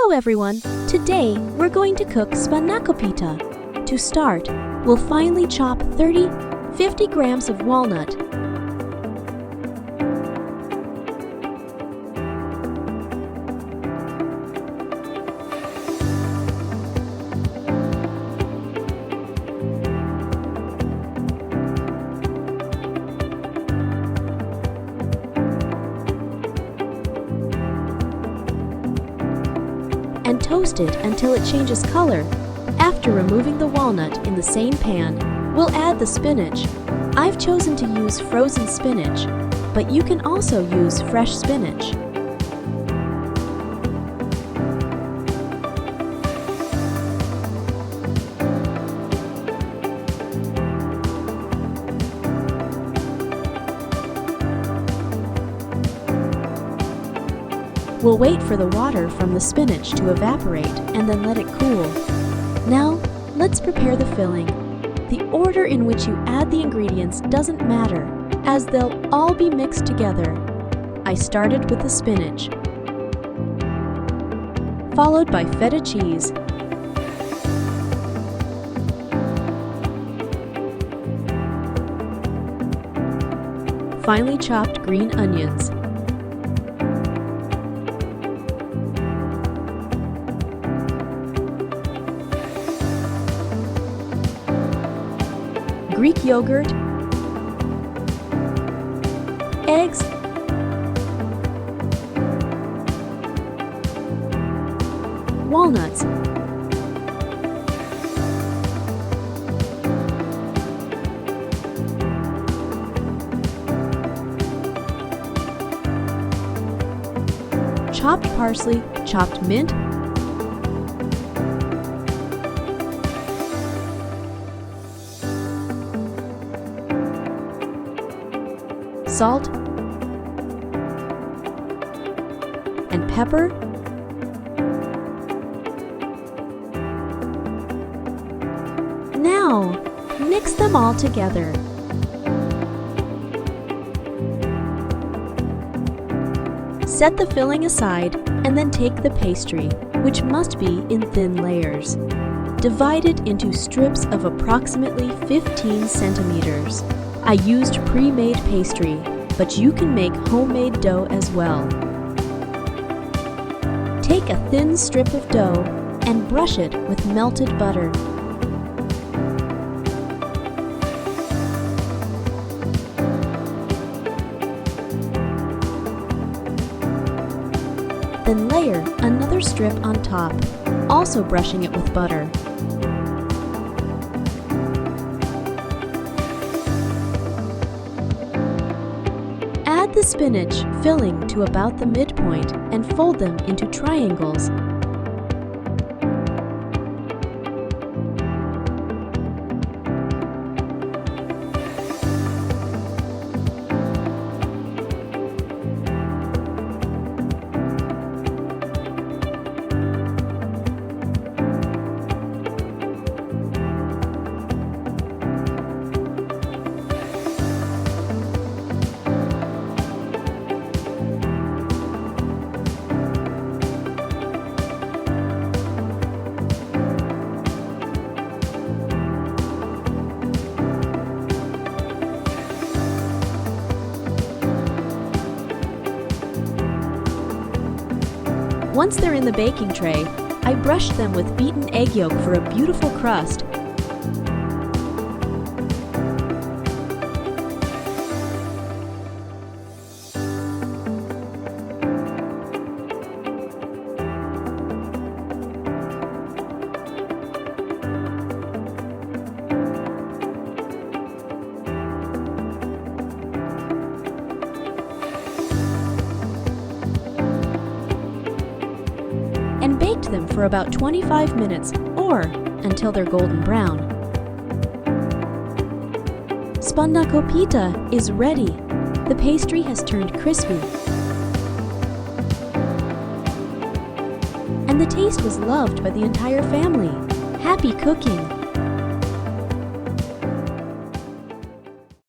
Hello everyone! Today we're going to cook Spanakopita. To start, we'll finely chop 50 grams of walnut, and toast it until it changes color. After removing the walnut in the same pan, we'll add the spinach. I've chosen to use frozen spinach, but you can also use fresh spinach. We'll wait for the water from the spinach to evaporate and then let it cool. Now, let's prepare the filling. The order in which you add the ingredients doesn't matter, as they'll all be mixed together. I started with the spinach, followed by feta cheese, finely chopped green onions, Greek yogurt, eggs, walnuts, chopped parsley, chopped mint, salt, and pepper, now mix them all together. Set the filling aside and then take the pastry, which must be in thin layers. Divide it into strips of approximately 15 centimeters. I used pre-made pastry, but you can make homemade dough as well. Take a thin strip of dough and brush it with melted butter. Then layer another strip on top, also brushing it with butter. Add the spinach filling to about the midpoint and fold them into triangles. Once they're in the baking tray, I brushed them with beaten egg yolk for a beautiful crust. And baked them for about 25 minutes or until they're golden brown. Spanakopita is ready. The pastry has turned crispy, and the taste was loved by the entire family. Happy cooking!